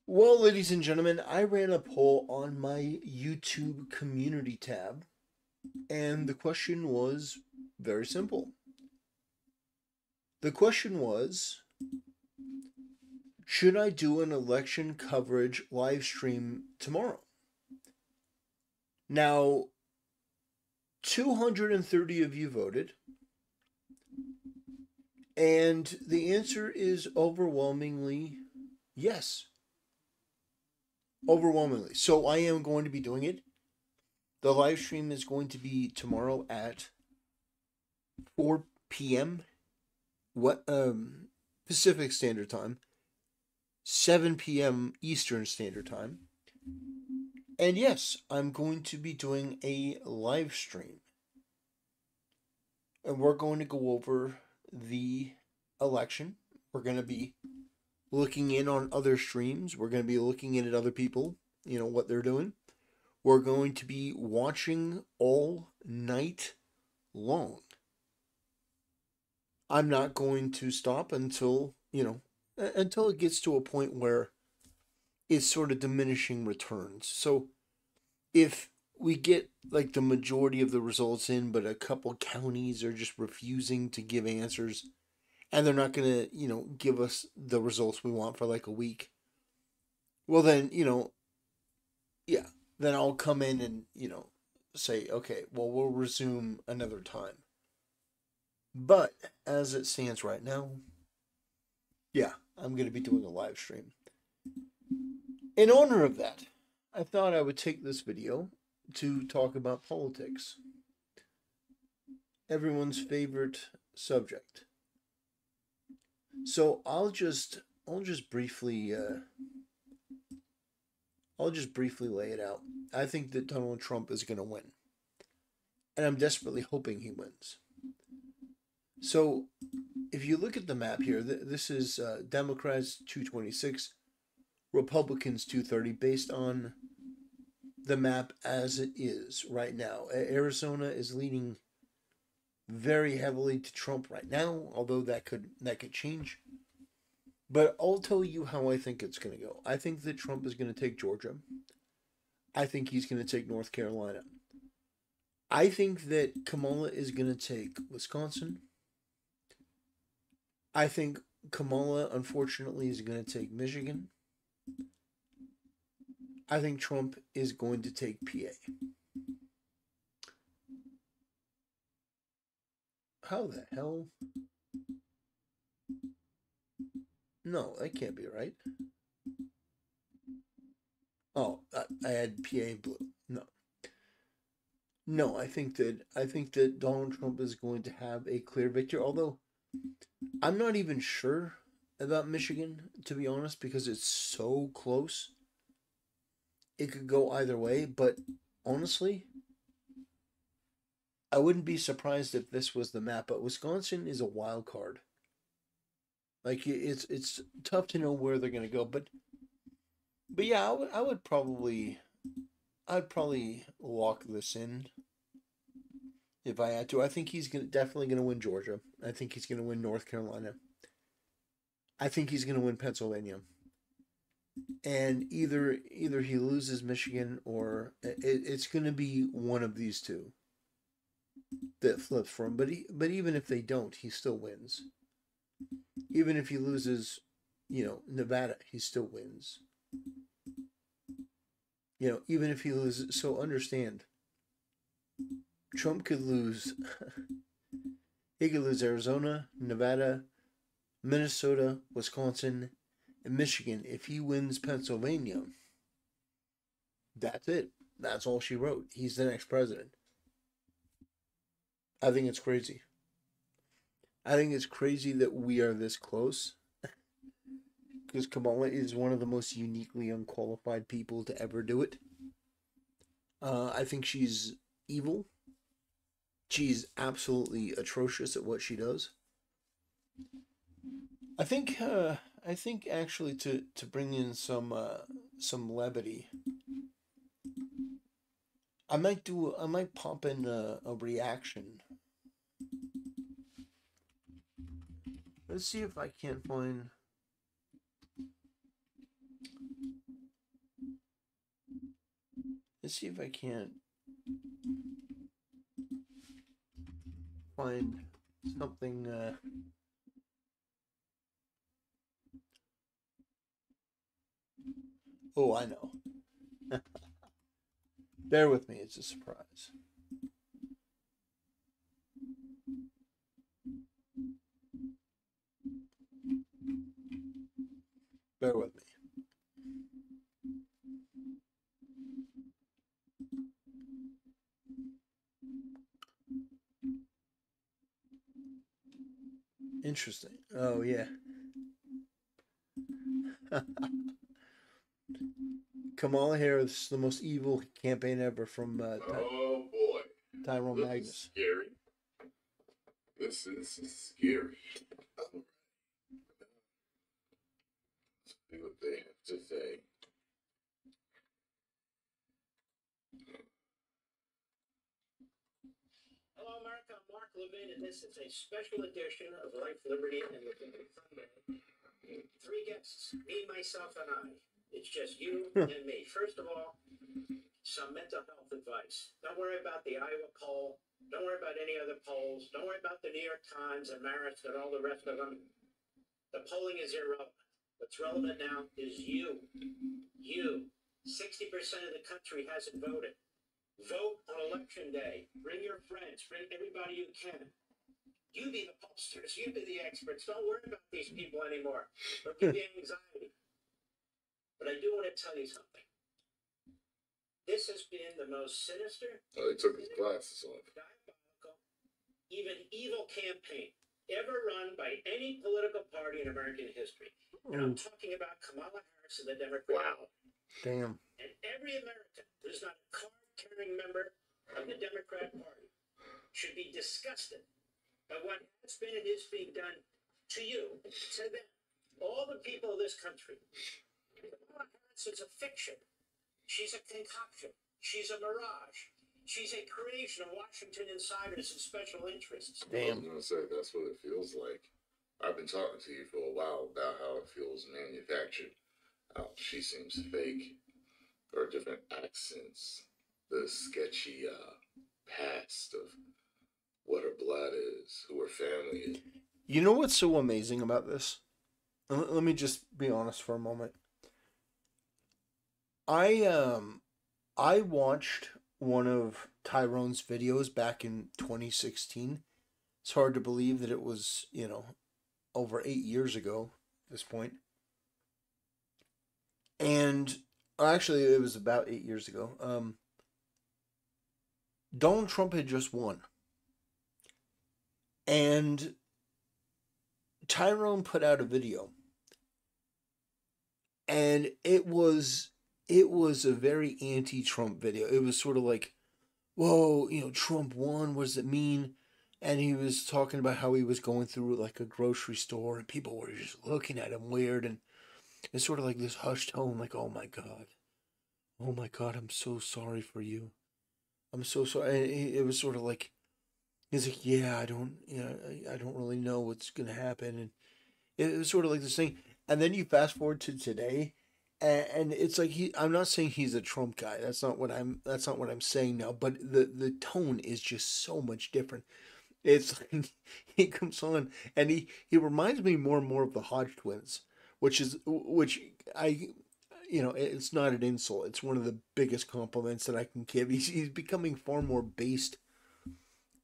Well, ladies and gentlemen, I ran a poll on my YouTube community tab, and the question was very simple. The question was, should I do an election coverage live stream tomorrow? Now, 230 of you voted, and the answer is overwhelmingly yes. Overwhelmingly. So I am going to be doing it. The live stream is going to be tomorrow at 4 p.m. What Pacific Standard Time, 7 p.m. Eastern Standard Time. And yes, I'm going to be doing a live stream. And we're going to go over the election. We're going to be looking in on other streams. We're going to be looking in at other people, what they're doing. We're going to be watching all night long. I'm not going to stop until it gets to a point where it's sort of diminishing returns. So if we get like the majority of the results in, but a couple counties are just refusing to give answers, and they're not going to, give us the results we want for like a week, well, then, yeah, then I'll come in and, say, okay, well, we'll resume another time. But as it stands right now, yeah, I'm going to be doing a live stream. In honor of that, I thought I would take this video to talk about politics. Everyone's favorite subject. So I'll just briefly lay it out. I think that Donald Trump is going to win, and I'm desperately hoping he wins. So if you look at the map here, this is Democrats 226, Republicans 230, based on the map as it is right now. Arizona is leaning very heavily to Trump right now, although that could change. But I'll tell you how I think it's going to go. I think that Trump is going to take Georgia. I think he's going to take North Carolina. I think that Kamala is going to take Wisconsin. I think Kamala, unfortunately, is going to take Michigan. I think Trump is going to take PA. How the hell? No, that can't be right. Oh, I had PA blue. No. No, I think that Donald Trump is going to have a clear victory, although I'm not even sure about Michigan, to be honest, because it's so close. It could go either way, but honestly, I wouldn't be surprised if this was the map, but Wisconsin is a wild card. Like it's tough to know where they're gonna go, but yeah, I'd probably lock this in if I had to. I think he's definitely gonna win Georgia. I think he's gonna win North Carolina. I think he's gonna win Pennsylvania. And either he loses Michigan or it's gonna be one of these two that flips for him. But even if they don't, he still wins. Even if he loses, Nevada, he still wins. Even if he loses. So understand, Trump could lose. He could lose Arizona, Nevada, Minnesota, Wisconsin, and Michigan. If he wins Pennsylvania, that's it. That's all she wrote. He's the next president. I think it's crazy. I think it's crazy that we are this close because Kamala is one of the most uniquely unqualified people to ever do it. I think she's evil. She's absolutely atrocious at what she does. I think actually to bring in some levity, I might pop in a reaction. Let's see if I can't find. Let's see if I can't find something. Oh, I know. Bear with me, it's a surprise. Bear with me. Interesting. Oh, yeah. Kamala Harris is the most evil campaign ever from Oh boy. Tyrone This Magnus. is scary. This is scary. Let's see what they have to say. Hello, America. I'm Mark Levin, and this is a special edition of Life, Liberty, and the Sunday. 3 guests, me, myself, and I. It's just you and me. First of all, some mental health advice. Don't worry about the Iowa poll. Don't worry about any other polls. Don't worry about the New York Times and Marist and all the rest of them. The polling is irrelevant. What's relevant now is you. You. 60% of the country hasn't voted. Vote on election day. Bring your friends. Bring everybody you can. You be the pollsters. You be the experts. Don't worry about these people anymore. They'll give you anxiety. But I do want to tell you something. This has been the most sinister, Oh, they took his glasses off. diabolical, even evil campaign ever run by any political party in American history. And I'm talking about Kamala Harris and the Democrat. Wow. Damn. And every American who's not a card-carrying member of the Democrat Party should be disgusted at what has been and is being done to you, to them, all the people of this country. Kamala Harris is a fiction. She's a concoction. She's a mirage. She's a creation of Washington insiders and special interests. I was gonna say that's what it feels like. I've been talking to you for a while about how it feels manufactured. How she seems fake. Or different accents. The sketchy past of what her blood is, who her family is. You know what's so amazing about this? Let me just be honest for a moment. I watched one of Tyrone's videos back in 2016. It's hard to believe that it was, over 8 years ago at this point. And actually it was about 8 years ago. Donald Trump had just won. And Tyrone put out a video. And it was a very anti-Trump video. It was sort of like, whoa, Trump won, what does it mean? And he was talking about how he was going through like a grocery store and people were just looking at him weird, and it's sort of like this hushed tone, like, oh my God, I'm so sorry for you. I'm so sorry. And it was sort of like, he's like, yeah, I don't really know what's gonna happen, and it was sort of like this thing. And then you fast forward to today, and it's like I'm not saying he's a Trump guy. That's not what I'm saying now. But the tone is just so much different. It's like he comes on and he reminds me more and more of the Hodge twins, which I it's not an insult. It's one of the biggest compliments that I can give. He's becoming far more based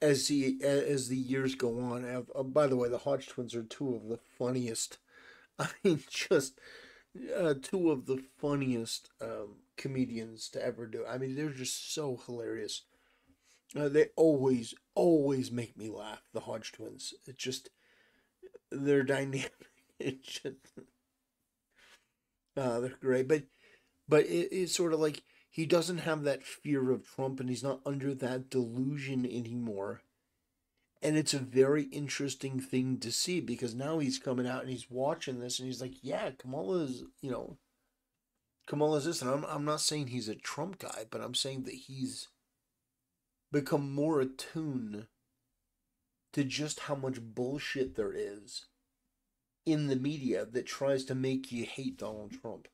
as the years go on. By the way, the Hodge twins are two of the funniest. I mean, just two of the funniest comedians to ever do. I mean, they're just so hilarious. They always make me laugh. The Hodge twins. It just they're dynamic. It just they're great. But it's sort of like he doesn't have that fear of Trump, and he's not under that delusion anymore. And it's a very interesting thing to see because now he's coming out and he's watching this and he's like, yeah, Kamala's this. And I'm not saying he's a Trump guy, but I'm saying that he's become more attuned to just how much bullshit there is in the media that tries to make you hate Donald Trump.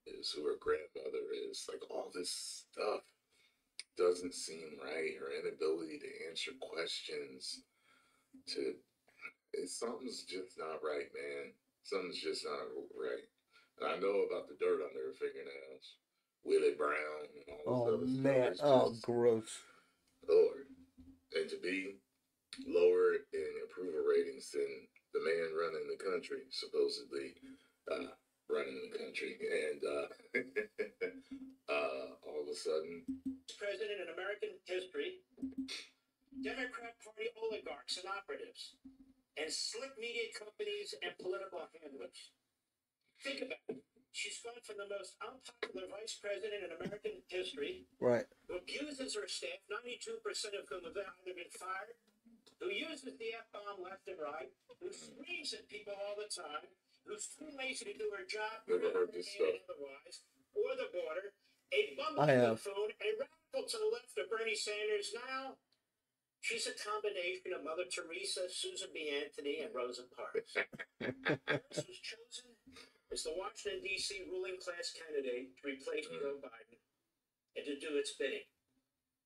Is who her grandmother is, like all this stuff. doesn't seem right. Her inability to answer questions, to something's just not right, man. Something's just not right. And I know about the dirt under her fingernails, Willie Brown, and all this Oh other stuff. man, It's oh just gross. Lord. And to be lower in approval ratings than the man running the country, supposedly running the country, and all of a sudden, president in American history, Democrat Party oligarchs and operatives, and slick media companies and political handlers. Think about it. She's gone from the most unpopular vice president in American history, Right. who abuses her staff, 92% of whom have either been fired, who uses the F-bomb left and right, who screams at people all the time, who's too lazy to do her job, never heard this stuff. otherwise, or the border, a I have. buffoon, a radical to the left of Bernie Sanders. Now, she's a combination of Mother Teresa, Susan B. Anthony, and Rosa Parks. Harris was chosen as the Washington, D.C. ruling class candidate to replace Joe Biden and to do its bidding.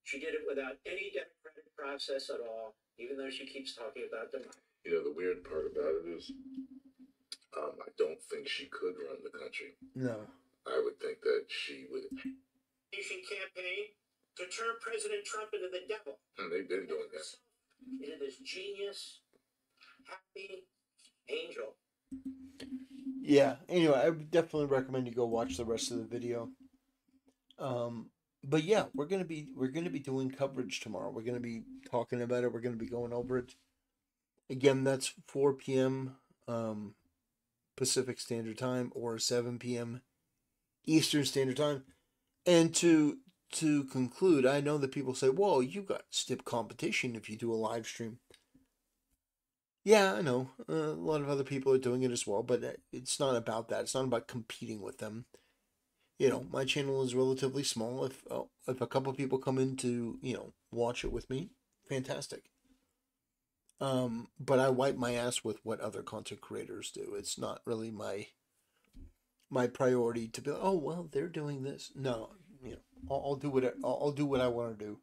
She did it without any democratic process at all, even though she keeps talking about democracy. You know, the weird part about it is, I don't think she could run the country. No. I would think that she would. Campaign to turn President Trump into the devil. And they've been doing that. Into this genius, happy angel. Yeah. Anyway, I would definitely recommend you go watch the rest of the video. But yeah, we're gonna be doing coverage tomorrow. We're gonna be talking about it. We're gonna be going over it. Again, that's 4 p.m. Pacific Standard Time or 7 p.m. Eastern Standard Time. And to conclude, I know that people say, "Well, you got stiff competition if you do a live stream." Yeah, I know. A lot of other people are doing it as well, but it's not about that. It's not about competing with them. You know, my channel is relatively small. If a couple people come in to, watch it with me, fantastic. But I wipe my ass with what other content creators do. It's not really my priority to be like, oh well, they're doing this. No, I'll do what I want to do,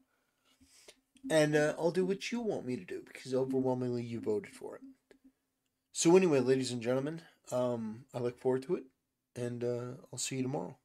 and I'll do what you want me to do because overwhelmingly you voted for it. So anyway, ladies and gentlemen, I look forward to it, and I'll see you tomorrow.